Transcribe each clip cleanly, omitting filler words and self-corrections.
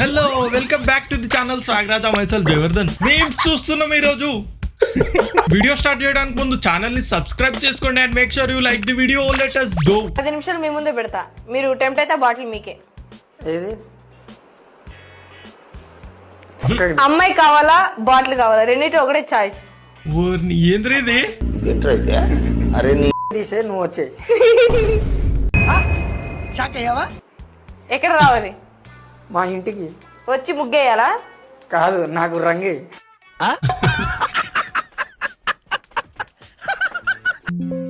Hello welcome back to the channel Swagraj myself Jayavardhan. మేము చూస్తున్నాం ఈరోజు వీడియో స్టార్ట్ చేయడానికి ముందు ఛానల్ ని సబ్స్క్రైబ్ చేసుకోండి and make sure you like the video. Let us go. 10 నిమిషాలు మీ ముందే పెడతా, మీరు టెంప్ట్ అయితే బాటిల్ మీకే. ఏది అమ్మాయి కావాలా బాటిల్ కావాలా, రెండింటి ఒకటే చాయిస్. ఓర్ని ఏంద్రీ ఇది? అరే తీసే నువ్వు వచ్చే. ఎక్కడ రావాలి? మా ఇంటికి వచ్చి ముగ్గేయాలా? కాదు, నాకు రంగే.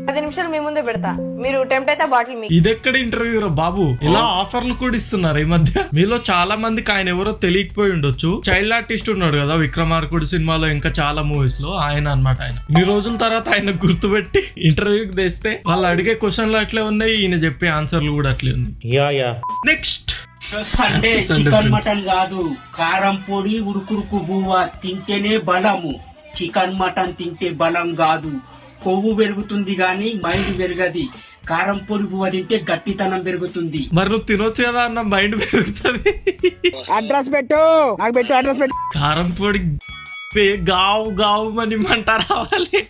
10 నిమిషాలు మీ ముందే పెడతా, మీరు టెంప్ట్ అయితే బాటిల్ మీకే. ఇది ఎక్కడ ఇంటర్వ్యూ రా బాబు? ఇలా ఆఫర్లు కూడా ఇస్తున్నారు ఈ మధ్య. మీలో చాలా మందికి ఆయన ఎవరో తెలియకపోయి ఉండొచ్చు. చైల్డ్ ఆర్టిస్ట్ ఉన్నాడు కదా విక్రమార్కుడు సినిమాలో, ఇంకా చాలా మూవీస్ లో ఆయన అన్నమాట. ఆయన ఇన్ని రోజుల తర్వాత ఆయన గుర్తుపెట్టి ఇంటర్వ్యూకి తెస్తే వాళ్ళు అడిగే క్వశ్చన్లు అట్లే ఉన్నాయి, ఈయన చెప్పే ఆన్సర్లు కూడా అట్లే ఉన్నాయి. నెక్స్ట్ సండే చికెన్ మటన్ కాదు, కారం పొడి ఉడుకుడుకు బువ్వ తింటేనే బలము. చికెన్ మటన్ తింటే బలం కాదు, కొవ్వు పెరుగుతుంది గాని మైండ్ పెరగది. కారం పొడి బువ్వ తింటే గట్టితనం పెరుగుతుంది. మరి నువ్వు తినొచ్చు కదా అన్న, మైండ్ పెరుగుతుంది. అడ్రస్ పెట్టు, నాకు పెట్టు అడ్రస్ పెట్టు. కారం పొడి గావు గావు అని మంట రావాలి.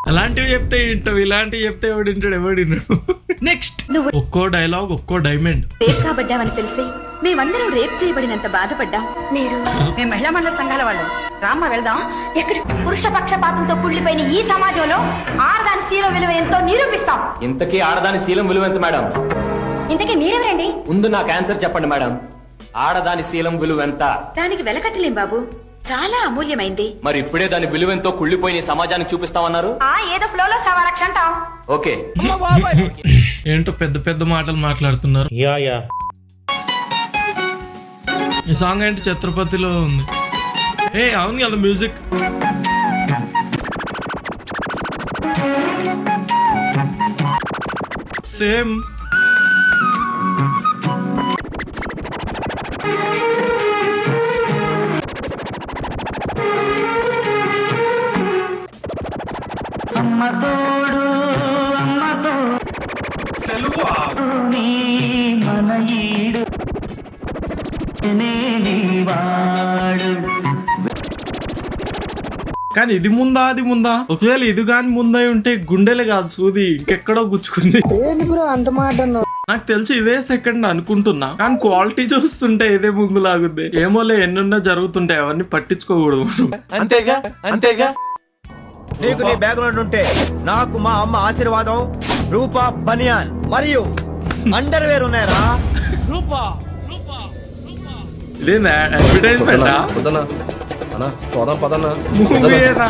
అలాంటివి చెప్తే వింటావు, ఇలాంటివి చెప్తే ఎవడు వింటాడు? ఎవడు విన్నాడు? నెక్స్ట్ ఒక్కో డైలాగ్ ఒక్కో డైమండ్. రేప్ కాబడ్డామని తెలిసి మేమందరం రేప్ చేయబడినంత బాధపడ్డాం. మేము మహిళా మండల సంఘాల వాళ్ళం. రామ్మ వెళ్దాం. ఎక్కడి పురుష పక్షపాతంతో కుళ్ళిపోయిన ఈ సమాజంలో ఆడదాని శీలం విలువ ఎంతో నిరూపిస్తాం. ఇంతకీ ఆడదాని శీలం విలువ ఎంత మేడం? ఇంతకీ మీరెవరండి? ముందు నాకు ఆన్సర్ చెప్పండి మేడం. ఆడదాని శీలం విలువ ఎంత? దానికి వెలకట్టలేం బాబు, చాలా అమూల్యమైంది. మరి ఇప్పుడే దాని విలువ ఎంతో కుళ్ళిపోయిన సమాజానికి చూపిస్తామన్నారు. ఏదో ఫ్లోలో సవాలక్ష అంటాం. ఓకే, ఏంటో పెద్ద పెద్ద మాటలు మాట్లాడుతున్నారు. ఈ సాంగ్ ఏంటి ఛత్రపతిలో ఉంది? అవును కదా మ్యూజిక్. సేమ్ తెలుగు కానీ ఇది ముందా అది ముందా? ఒకవేళ ఇది కానీ ముందై ఉంటే గుండెలే కాదు సూది ఇంకెక్కడో గుచ్చుకుంది. అంత మాట నాకు తెలిసి ఇదే సెకండ్ అనుకుంటున్నా, కానీ క్వాలిటీ చూస్తుంటే ఇదే ముందు లాగుద్ది. ఏమోలే, ఎన్నున్నా జరుగుతుంటాయి, అవన్నీ పట్టించుకోకూడదు మనం. అంతేగా అంతేగా. నీకు నీ బ్యాక్గ్రౌండ్ ఉంటే నాకు మా అమ్మ ఆశీర్వాదం, రూపా బనియాన్ మరియు అండర్వేర్ ఉన్నాయరా. ఇదేనా అడ్వర్టైజ్మెంటా? మూవీయేనా?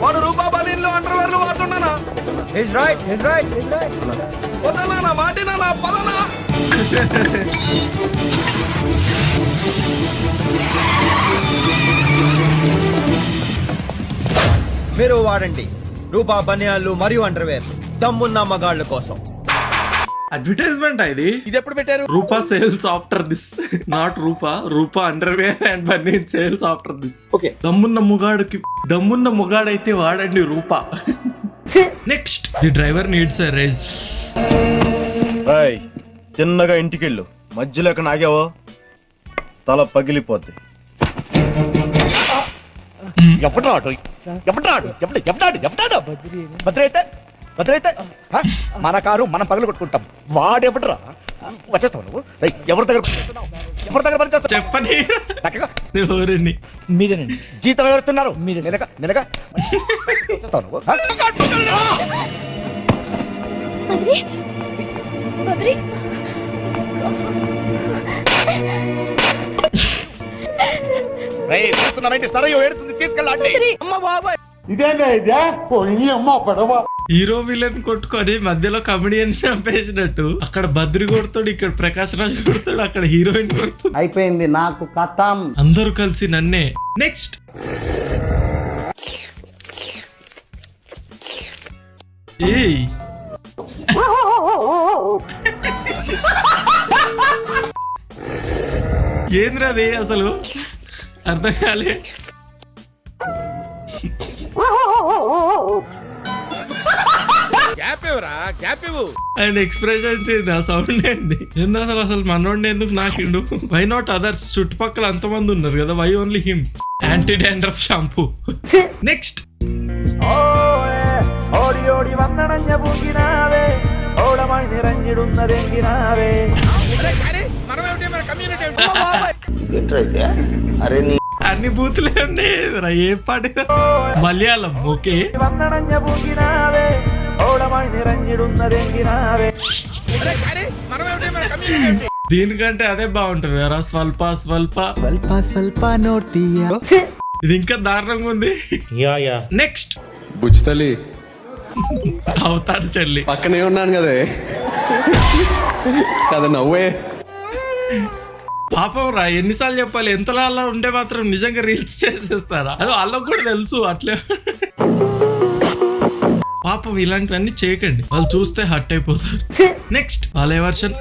వాడు రూపా బనియన్లు అండర్వేర్లు వాడుతున్నానా? He's right he's right he's right. వదనా వాటినా పదనా. మీరు వాడండి రూపా బనియాన్లు మరియు అండర్వేర్, దమ్మున్న మగాళ్ళ కోసం. అడ్వర్టైజ్మెంట్ ఇది. ఇది ఎప్పుడు పెట్టారు? Rupa sales after this, not Rupa underwear and banian sales after this. Okay, దమ్మున్న ముగాడైతే వాడండి Rupa. Next the driver needs a raise. చిన్నగా ఇంటికెళ్ళు, మధ్యలో ఎక్కడ ఆగావో తల పగిలిపోద్ది. భద్రైతే మన కారు మనం పగలు కొట్టుకుంటాం. వాడెప్పుడురా వచ్చేస్తావు నువ్వు? ఎవరి దగ్గర చెప్పని ఎవరండి? మీరేనండి. జీతం ఎవరుతున్నారు? మీరు నెలగా వచ్చేస్తావు నువ్వు. సరయో ఏడుతుంది, తీసుకెళ్ళండి. హీరో విలన్ కొట్టుకొని మధ్యలో కమెడియన్ చంపేసినట్టు అక్కడ బద్రి కొడతాడు, ఇక్కడ ప్రకాష్ రాజ్ కొడతాడు, అక్కడ హీరోయిన్ కొడతాడు. అయిపోయింది నాకు కథం. అందరూ కలిసి నన్నే. నెక్స్ట్ ఏంద్రది అసలు అర్థం కాలే. గ్యాప్ ఇవ్వరా, గ్యాప్ ఇవ్వు. ఆయన ఎక్స్ప్రెషన్స్ ఏంది, ఆ సౌండ్ ఏంది, ఏంది అసలు మనోడిని ఎందుకు నాకిండు? Why not others? చుట్టుపక్కల అంతమంది ఉన్నారు కదా, why only him? Anti dandruff shampoo. Next ఓడి ఓడి వందనంజ పూకినావే ఓడమై నిరంజుడున్నదెంగినావే. అరే నీ అన్ని బూతులే ఉన్నాయి. ఏ పాట? మలయాళం. ఓకే. వందనంజ పూకినావే ఓడమై నిరంజుడున్నదెంగినావే. దీనికంటే అదే బాగుంటది కదా, స్వల్ప స్వల్ప స్వల్ప స్వల్ప నోటియా. ఇది ఇంకా దారుణంగా ఉంది. నెక్స్ట్ బుజ్జితల్లి అవతార్ చెల్లి. పక్కనే ఉన్నాను కదే కదా నవ్వే. పాపం రా, ఎన్నిసార్లు చెప్పాలి? ఎంతలా అలా ఉంటే మాత్రం నిజంగా రీల్స్ చేసేస్తారా? అది వాళ్ళకు కూడా తెలుసు అట్లే. పాపం ఇలాంటివన్నీ చేయకండి, వాళ్ళు చూస్తే హట్ అయిపోతారు. నెక్స్ట్ వాళ్ళ version.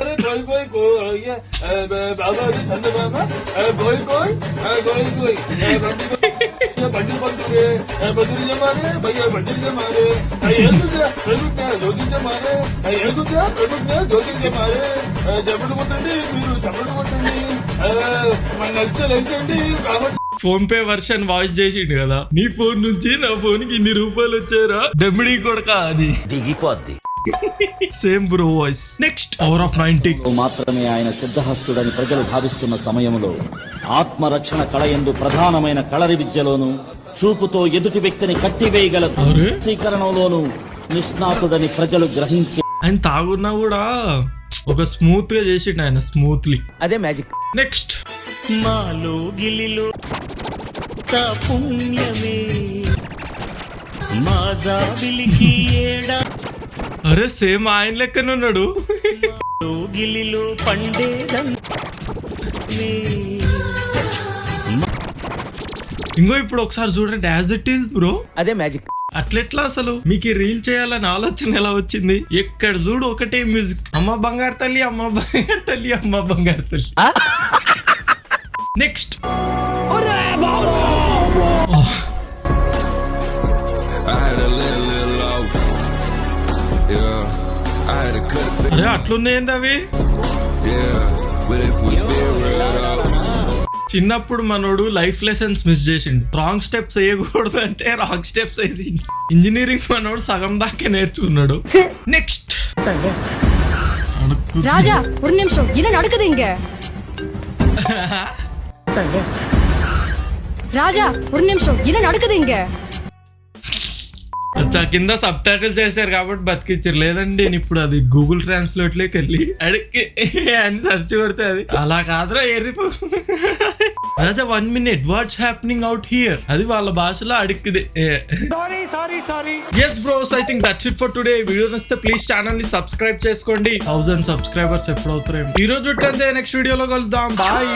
Phone pay version voice చేసిండు కదా, నీ ఫోన్ నుంచి నా ఫోన్ కి ఇన్ని రూపాయలు వచ్చారా డెమిడీ కొడక, అది దిగిపోద్ది. Same bro voice. Next power of 90 మాత్రమే ఆయన సిద్ధహస్తుడని ప్రజలు భావిస్తున్న సమయంలో ఆత్మరక్షణ కళయందు ప్రధానమైన కళరి విద్యలోను చూపుతో ఎదుటి వ్యక్తిని కట్టివేయగల స్వీకరణలోను నిష్ణాతుడని ప్రజలు గ్రహించి ఆయన తాగున్నా కూడా ఒక స్మూత్ గా చేసిండు ఆయన, స్మూత్లీ. అదే మ్యాజిక్. నెక్స్ట్ మాలో గిలిలో పుణ్యమే మా జాబిలికి ఏడా అరే సేమ్ ఆయన లెక్కనే ఉన్నాడు. గిలిలో పండేదన్. ఇంకో ఇప్పుడు ఒకసారి చూడండి, యాజ్ ఇట్ ఈస్ బ్రో. అదే మ్యాజిక్. అట్లెట్లా అసలు మీకు ఈ రీల్ చేయాలని ఆలోచన ఎలా వచ్చింది? ఎక్కడ చూడు ఒకటే మ్యూజిక్, అమ్మ బంగారు తల్లి, అమ్మ బంగారు తల్లి, అమ్మ బంగారు తల్లి. నెక్స్ట్ అరే అట్లున్నాయింది అవి. చిన్నప్పుడు మనోడు లైఫ్ లెసన్స్ మిస్ చేసిండు. రాంగ్ స్టెప్స్ వేయకూడదు అంటే రాంగ్ స్టెప్స్ వేసిండు. ఇంజనీరింగ్ మనోడు సగం దాకా నేర్చుకున్నాడు. నెక్స్ట్ రాజా ஒரு நிமிஷம் என்ன நடக்குது இங்க? రాజా ஒரு నిమిషం என்ன நடக்குது இங்க? అచ్చా, కింద సబ్ టైటిల్స్ చేశారు కాబట్టి బతికిచ్చారు, లేదండి నేను ఇప్పుడు అది గూగుల్ ట్రాన్స్లేట్ లోకి వెళ్ళి అడిగి అని సెర్చ్ కొడితే అది అలా కాదురా ఎర్రిపో. Raja 1 minute what's happening out here, అది వాళ్ళ భాషలో అడిక్కిదే. Yes bros, I think that's it for today. Video నచ్చితే ప్లీజ్ ఛానల్ ని సబ్స్క్రైబ్ చేసుకోండి. 1000 సబ్స్క్రైబర్స్ ఎప్పుడు అవుతారేమో. ఈ రోజు ఉంటే నెక్స్ట్ వీడియోలో కలుద్దాం. బాయ్.